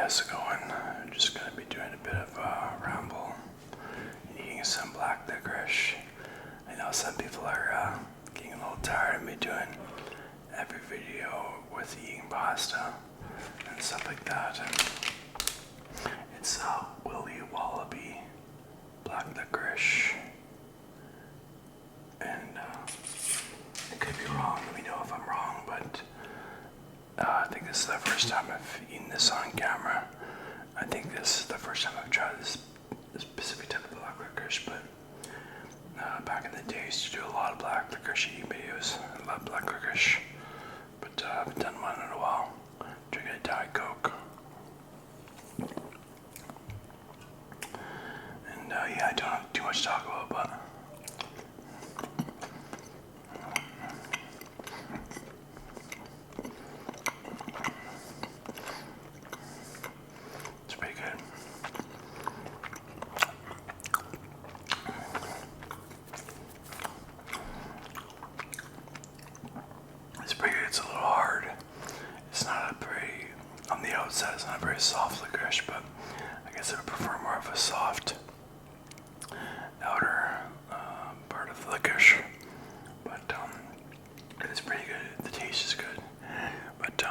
how's it going? I'm just going to be doing a bit of a ramble, eating some black licorice. I know some people are getting a little tired of me doing every video with eating pasta and stuff like that. And it's Willy Wallaby black licorice. And I could be wrong, let me know if I'm wrong, but I think this is the first time I've eaten this on camera. I think this is the first time I've tried this specific type of black licorice, but back in the day I used to do a lot of black licorice eating videos. I love black licorice, but I haven't done one in a while. Drinking a Diet Coke. And yeah, I don't have too much to talk about, but it's pretty good. It's pretty good. It's a little hard. It's not a very, on the outside, it's not a very soft licorice, but I guess I would prefer more of a soft outer part of the licorice. But it's pretty good. The taste is good. But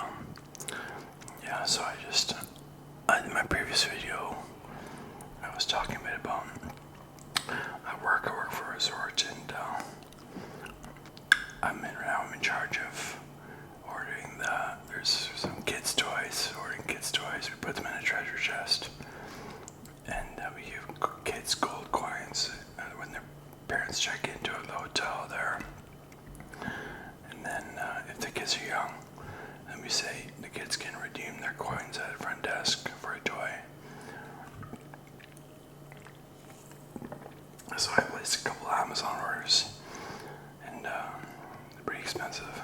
yeah, so in my previous video, I was talking a bit about I work for a resort, and I'm in charge of ordering there's some kids' toys, we put them in a treasure chest, and we give kids gold coins when their parents check into the hotel there. And then if the kids are young, then we say the kids can redeem their coins at the front desk for a toy. So I placed a couple Amazon orders, and they're pretty expensive.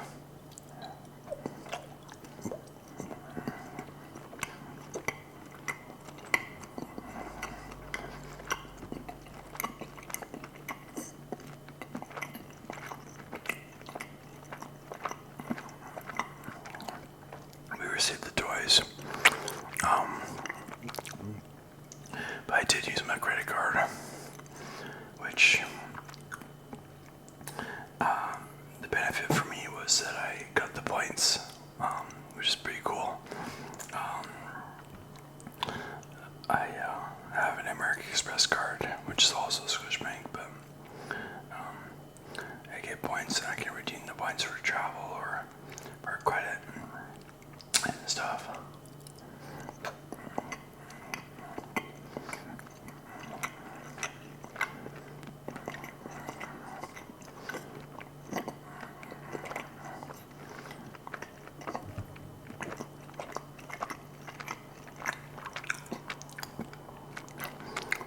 We received the toys, but I did use my credit card, which the benefit for me was that I got the points, which is pretty cool. I have an American Express card, which is also Scotiabank, but I get points and I can redeem the points for travel or for credit and stuff.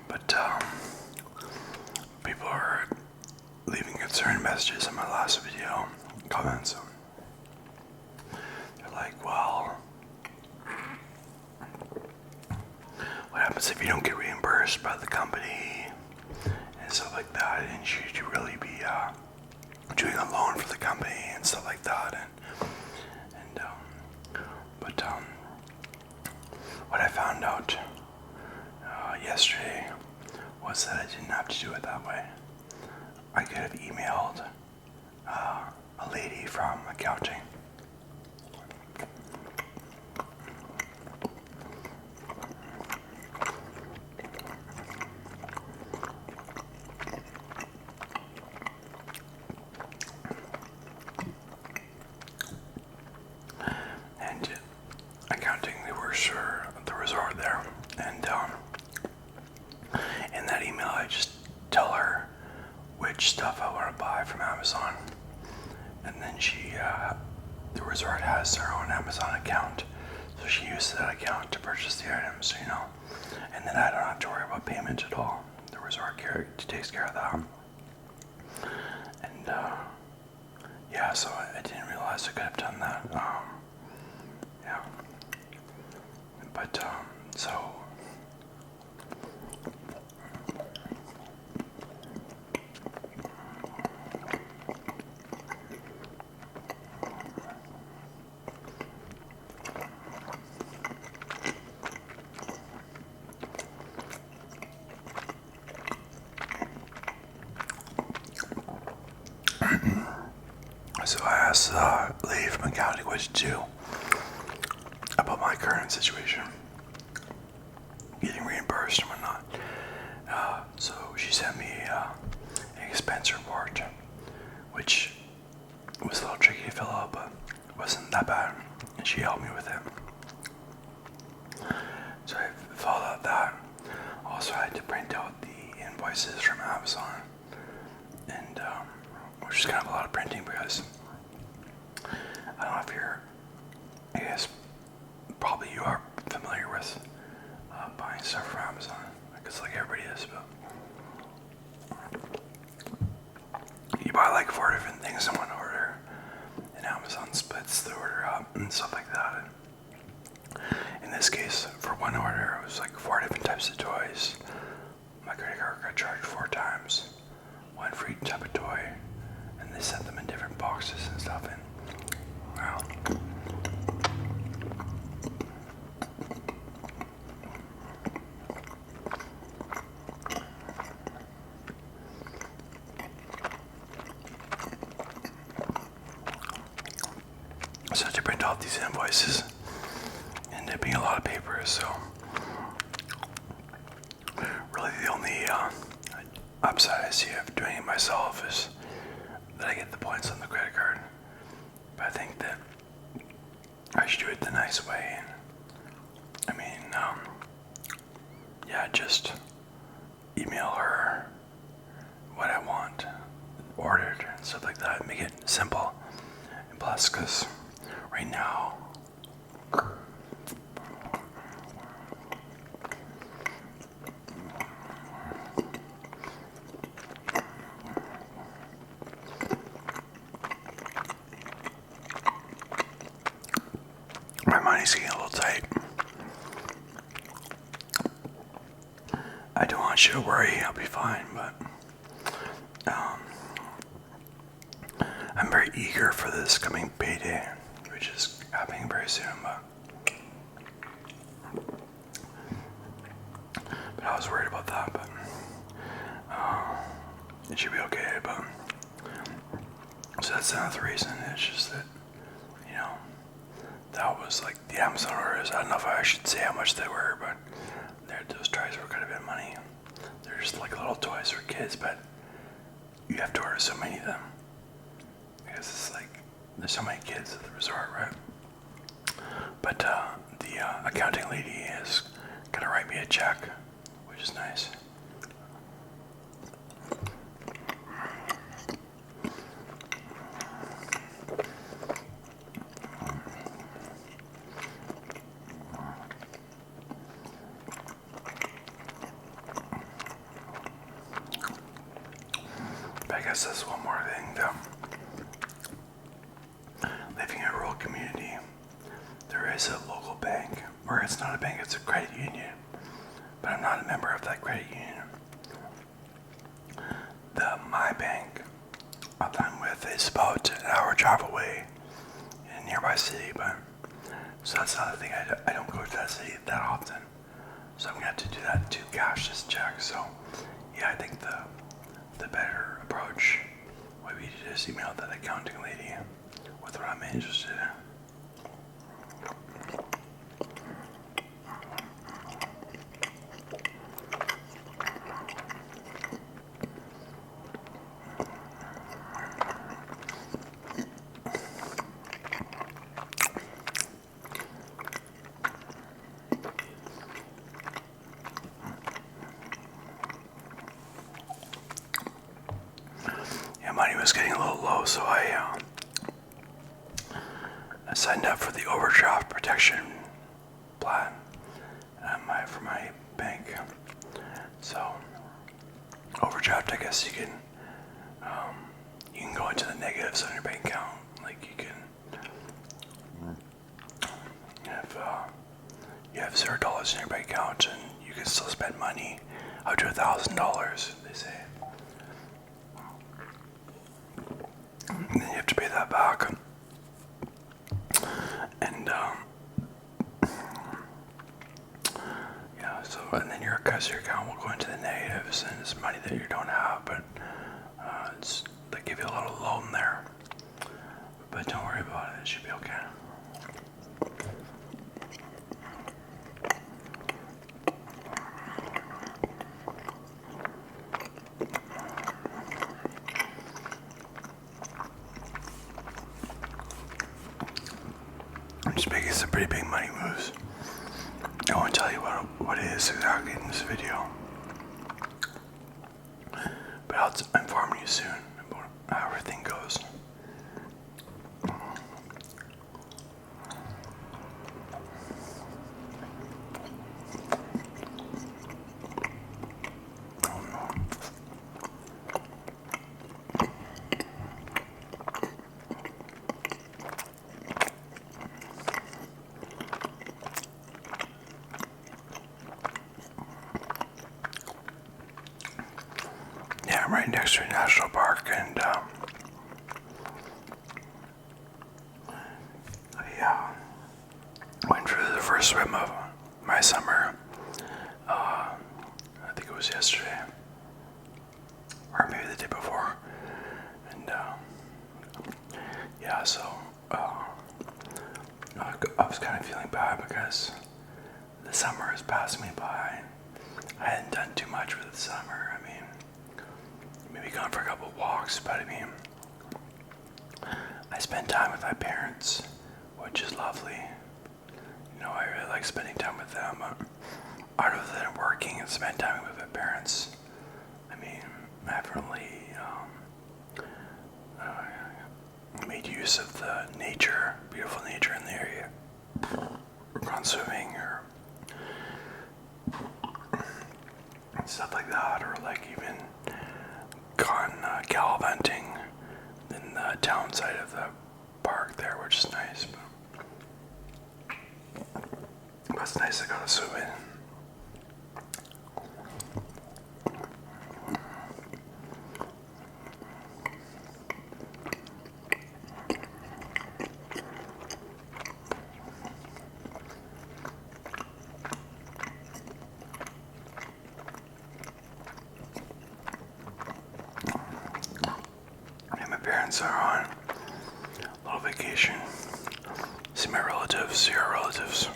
But people are leaving concerned messages in my last video, comments. They're like, well, what happens if you don't get reimbursed by the company and stuff like that? And should you really be doing a loan for the company and stuff like that? But what I found out yesterday was that I didn't have to do it that way. I could have emailed a lady from accounting. And accounting, they work for the resort there. And in that email, I just tell her which stuff I want to buy from Amazon. And then the resort has their own Amazon account. So she uses that account to purchase the items, And then I don't have to worry about payment at all. The resort takes care of that. And yeah, so I didn't realize I could have done that. Yeah. But so accounting what to do about my current situation, getting reimbursed and whatnot. So she sent me an expense report, which was a little tricky to fill out, but it wasn't that bad, and she helped me with it. So I filled out that. Also, I had to print out the invoices from Amazon, and which is kind of a lot of printing because I don't know if you're, I guess probably you are familiar with buying stuff from Amazon, because like everybody is, but you buy like 4 different things in one order, and Amazon splits the order up and stuff like that. And in this case, for one order, it was like 4 different types of toys. My credit card got charged 4 times, one for each type of toy, and they sent them in different boxes and stuff. And wow. So I had to print out these invoices, ended up being a lot of paper, so really the only upside I see of doing it myself is that I get the points on the credit card. But I think that I should do it the nice way. And I mean, yeah, just email her what I want ordered and stuff like that, make it simple. And plus, because right now, my money's getting a little tight. I don't want you to worry, I'll be fine, but I'm very eager for this coming payday, which is happening very soon, but I was worried about that, but it should be okay. But so that's another reason. It's just that, you know, that was like the Amazon orders. I don't know if I should say how much they were, but those toys were quite a bit of money. They're just like little toys for kids, but you have to order so many of them because it's like there's so many kids at the resort, right? But the accounting lady is gonna write me a check, which is nice. But I guess that's one more thing though. Living in a rural community, there is a local bank, or it's not a bank, it's a credit union, but I'm not a member of that credit union. My bank that I'm with is about an hour drive away in a nearby city, but so that's another thing. I don't go to that city that often, so I'm gonna have to do that to cash this check. So yeah, I think the better approach would be to just email that accounting lady with what I'm interested in. Money was getting a little low, so I signed up for the overdraft protection plan for my bank. So overdraft, I guess you can go into the negatives on your bank account. Like you can you have $0 in your bank account and you can still spend money up to $1,000, they say. And then you have to pay that back. And yeah, so and then your account will go into the negatives, and it's money that you don't have, but it's they give you a little loan there. But don't worry about it, it should be okay. I'm just making some pretty big money moves. I won't tell you what it is exactly in this video. But I'll inform you soon about how everything goes. Yeah, I'm right next to a national park, and I went for the first swim of my summer. I think it was yesterday, or maybe the day before, and yeah, so I was kind of feeling bad because the summer has passed me by. I hadn't done too much with the summer. I mean, maybe gone for a couple walks, but I mean, I spent time with my parents, which is lovely. You know, I really like spending time with them. Other than working and spend time with my parents, I mean, I haven't really made use of the nature, beautiful nature in the area. Or gone swimming or stuff like that, or like even gone gallivanting in the town side of the park there, which is nice. But it's nice I got to swim in. And my parents are on a little vacation. See my relatives, see our relatives.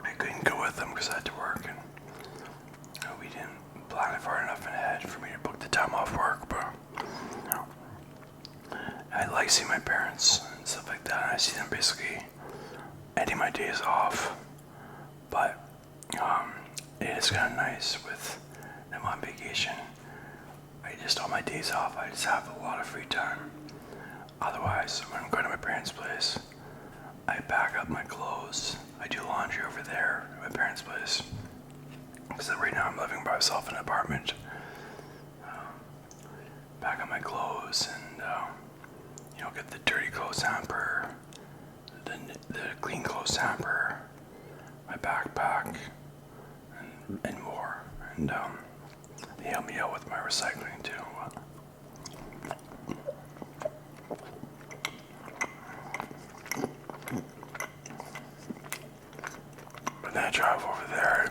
I couldn't go with them because I had to work, and we didn't plan it far enough ahead for me to book the time off work. But I like seeing my parents and stuff like that. I see them basically ending my days off, but it is kind of nice with them on vacation. On my days off, I just have a lot of free time. Otherwise, when I'm going to my parents' place, I pack up my clothes. I do laundry over there at my parents' place. Because right now I'm living by myself in an apartment. Pack up my clothes and, get the dirty clothes hamper, the clean clothes hamper, my backpack, and more. And they help me out with my recycling too. But then I drive over there.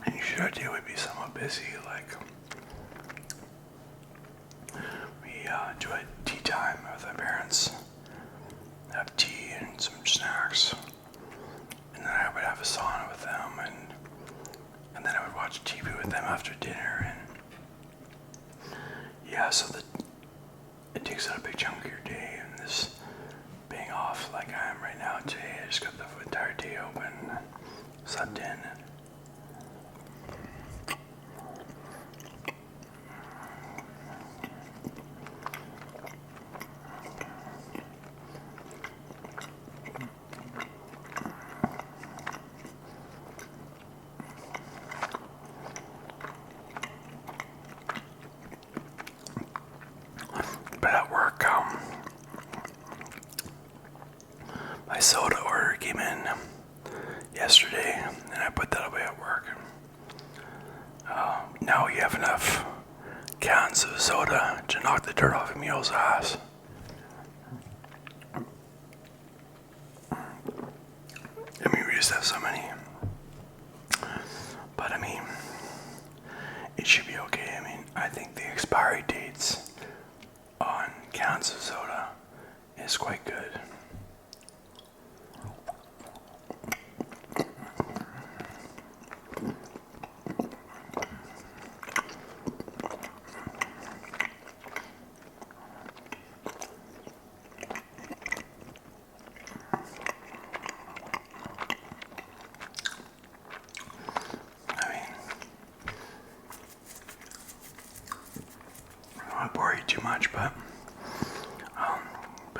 And usually our day would be somewhat busy, like we do a tea time with my parents, have tea and some snacks, and then I would have a sauna with them, and then I would watch TV with them after dinner, and yeah, so it takes out a big chunk of your day, and this being off like I am right now today, I just got the entire day open, slept in. But at work, my soda order came in yesterday, and I put that away at work. Now you have enough cans of soda to knock the dirt off Emil's ass. I used to have so many. But I mean, it should be okay. I mean, I think the expiry dates on cans of soda is quite good. Bore you too much, but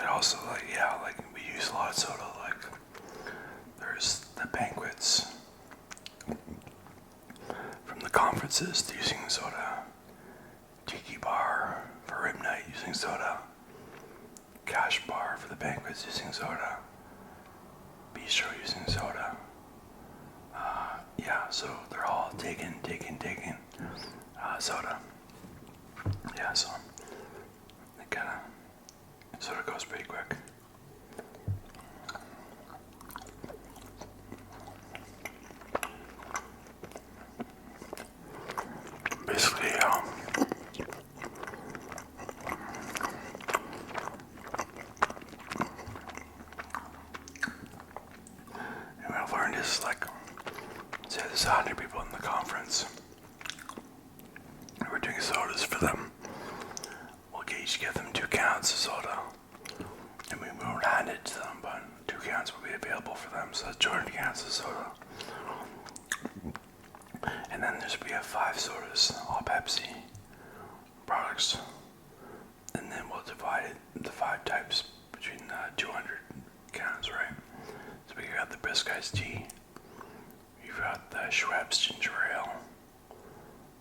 also like we use a lot of soda. Like there's the banquets from the conferences using soda, tiki bar for rib night using soda, cash bar for the banquets using soda, bistro using soda. So they're all taking soda. Yeah, so it sort of goes pretty quick. Basically, and what I've learned is like, say there's 100 people in the conference, and we're doing sodas for them. Each give them 2 cans of soda, and we won't hand it to them, but 2 cans will be available for them, so that's 200 cans of soda. And then we have 5 sodas, all Pepsi products, and then we'll divide the 5 types between 200 cans, right? So we got the brisk iced tea, we've got the Schweppes ginger ale,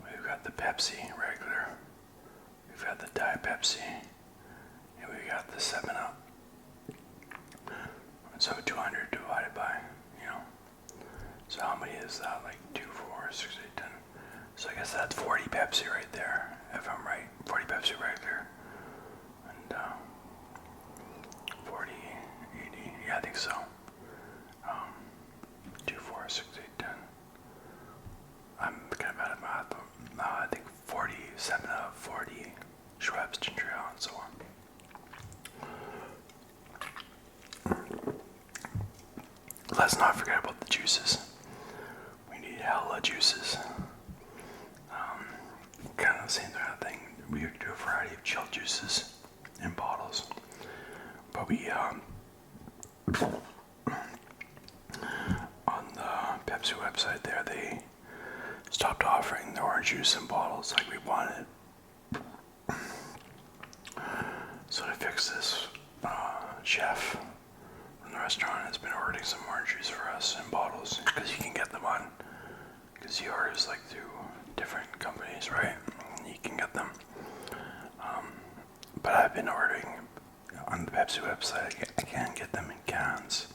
we've got the Pepsi regular, we've got the Diet Pepsi, and we got the 7-Up. So 200 divided by, so how many is that? Like 2, 4, 6, 8, 10. So I guess that's 40 Pepsi right there, if I'm right. 40 Pepsi regular. And 40, 80, yeah, I think so. 2, 4, 6, 8, 10. I'm kind of bad at math, but I think 40, 7-Up, 40 Schweppes ginger ale, and so on. Let's not forget about the juices. We need hella juices. Kind of the same kind of thing. We do a variety of chilled juices in bottles. But we, on the Pepsi website there, they stopped offering the orange juice in bottles like we wanted. So to fix this, chef from the restaurant has been ordering some orange juice for us in bottles, because you can get them because he orders like through different companies, right? You can get them. But I've been ordering on the Pepsi website. I can't get them in cans.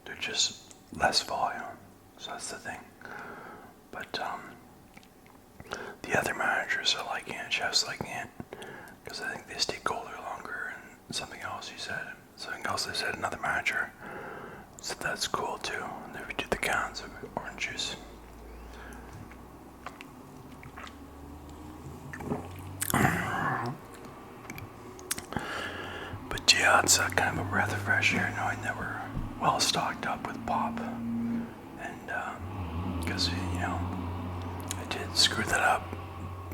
They're just less volume, so that's the thing. But the other managers are liking it, chefs liking it, because I think they stay colder longer, and something else they said, another manager, so that's cool too. And then we do the cans of orange juice. But yeah, it's kind of a breath of fresh air knowing that we're well stocked up with pop, and because I did screw that up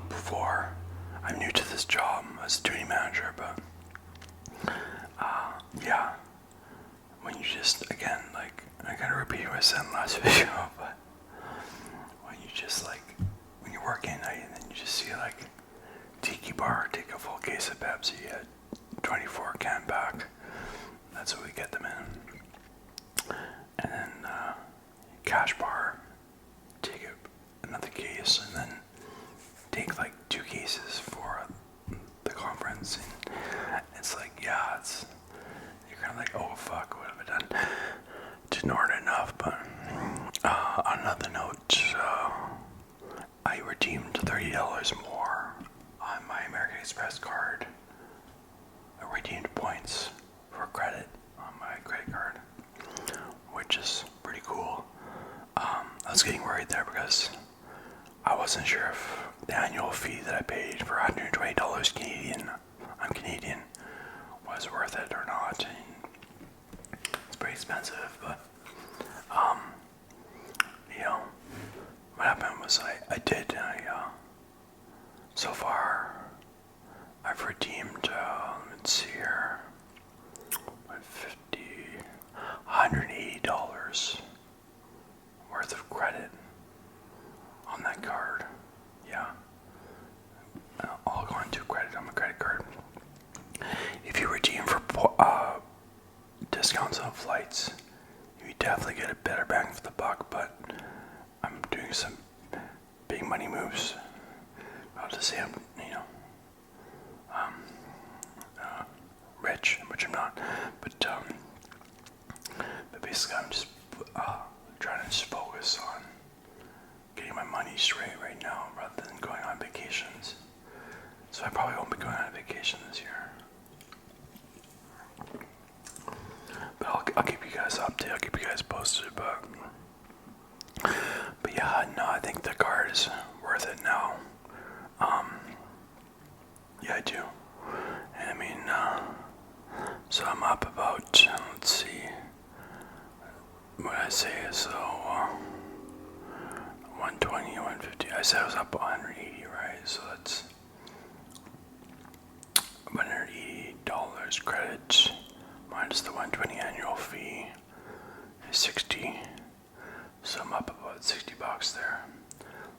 before. I'm new to this job as a duty manager, but when you just, again, like, I gotta repeat what I said in the last video, but when you're working at night and then you just see like Tiki Bar take a full case of Pepsi at 24 can pack, that's what we get them in. And then Cash Bar take another case, and then take like 2 cases for the conference. And it's like, you're kind of like, oh fuck, what have I done? Didn't order enough. But on another note, I redeemed $30 more on my American Express card. I redeemed points for credit on my credit card, which is pretty cool. was getting worried there because I wasn't sure if the annual fee that I paid for $120 Canadian, I'm Canadian, was worth it or not. And it's pretty expensive, but what happened was so far I've redeemed, let's see here, $180 worth of credit on that card. Yeah. All going to credit on my credit card. If you redeem for discounts on flights, you definitely get a better bang for the buck, but I'm doing some big money moves. I'll just say I'm, rich, which I'm not, but basically I'm just trying to just focus on getting my money straight right now rather than going on vacations. So I probably won't be going on vacation this year. But I'll keep you guys updated. I'll keep you guys posted. But yeah, no, I think the card is worth it now. Yeah, I do. And I mean, so I'm up about, let's see, what I say is, so 120, 150. I said I was up 180, right? So that's $180 credit minus the 120 annual fee is 60. So I'm up about $60 there.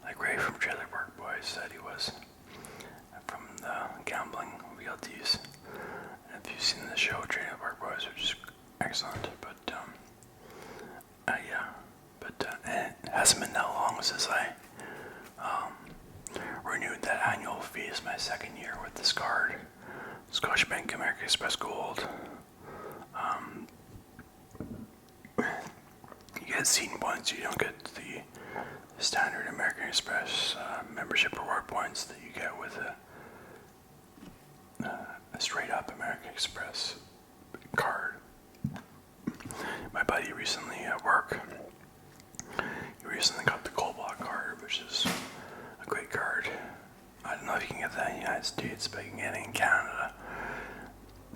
Like Ray from Trailer Park Boys said he was from the gambling realties. If you've seen the show Trailer Park Boys, which is excellent, but and it hasn't been that long since I renewed that annual fee. It's my second year with this card, Scotiabank American Express Gold. You get season points. You don't get the standard American Express membership reward points that you get with a straight up American Express card. My buddy recently at work, he recently got the Gold Block card, which is a great card. I don't know if you can get that in the United States, but you can get it in Canada.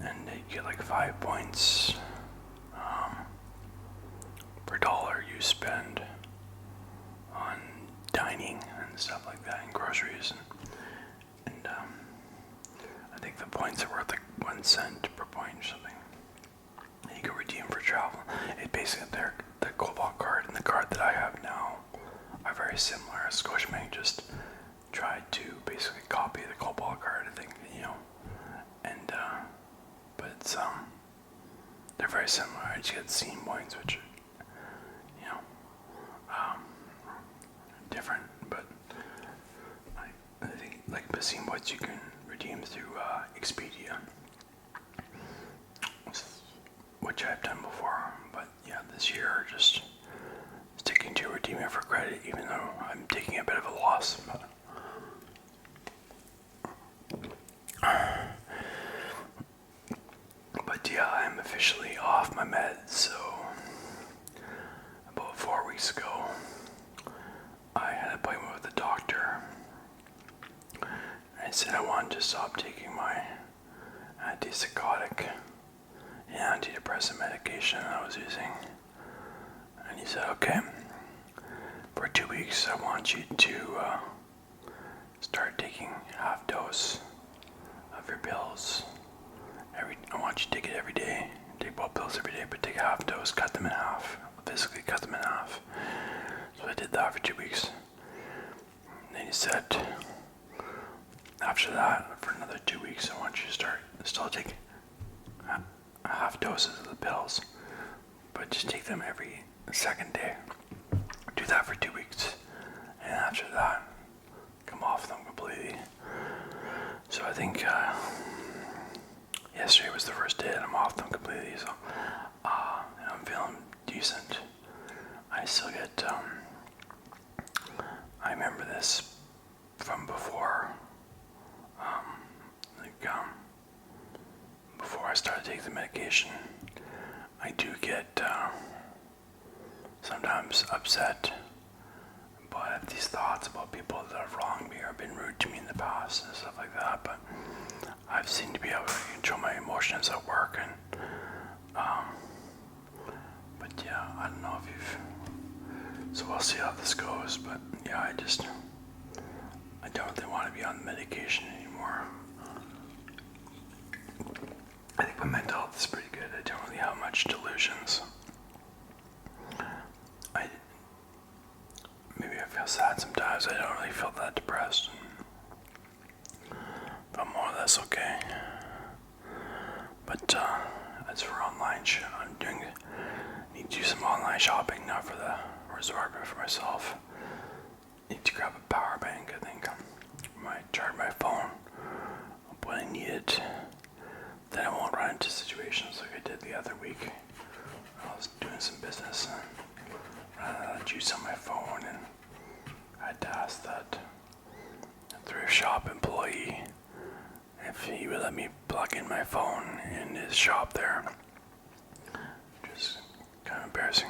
And you get like 5 points per dollar you spend on dining and stuff like that, and groceries. And I think the points are worth like 1 cent per point or something. And you can redeem for travel. It basically, the Gold Block card and the card that I have now are very similar. Scotiabank just tried to basically copy the Gold Block card, I think, and but it's they're very similar. I just get scene points, which different, but I think like the scene points you can redeem through Expedia, which I've done before. But yeah, this year just sticking to redeeming for credit, even though I'm taking a bit of a loss. But yeah, I'm officially off my meds. So about 4 weeks ago, I had an appointment with the doctor. I said I wanted to stop taking my antipsychotic and antidepressant medication I was using. And he said, okay, for 2 weeks I want you to start taking half dose of your pills. I want you to take it every day. Take both pills every day, but take a half dose, cut them in half. Physically cut them in half. So I did that for 2 weeks. And then he said, after that, for another 2 weeks, I want you to still take half doses of the pills, but just take them every second day. Do that for 2 weeks. And after that, come off them completely. So I think yesterday was the first day that I'm off them completely, so and I'm feeling decent. I still get, I remember this from before, before I started taking the medication. I do get sometimes upset have these thoughts about people that have wronged me or been rude to me in the past and stuff like that, but I've seemed to be able to control my emotions at work, and but yeah, I don't know if you've, so we'll see how this goes, but yeah, I don't really want to be on medication anymore. I think my mental health is pretty good. I don't really have much delusions. Maybe I feel sad sometimes. I don't really feel that depressed. But I'm more or less okay. But as for online need to do some online shopping now for the resort, but for myself. Need to grab a power bank, I think. Might charge my phone when I need it. Then I won't run into situations like I did the other week. I was doing some business and ran out of juice on my phone, and I had to ask that thrift shop employee if he would let me plug in my phone in his shop there. Just kind of embarrassing.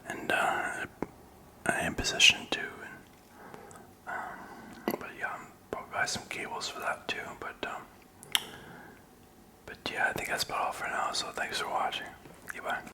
And an imposition too. But yeah, I'm probably buy some cables for that too. But yeah, I think that's about all for now. So thanks for watching. Goodbye.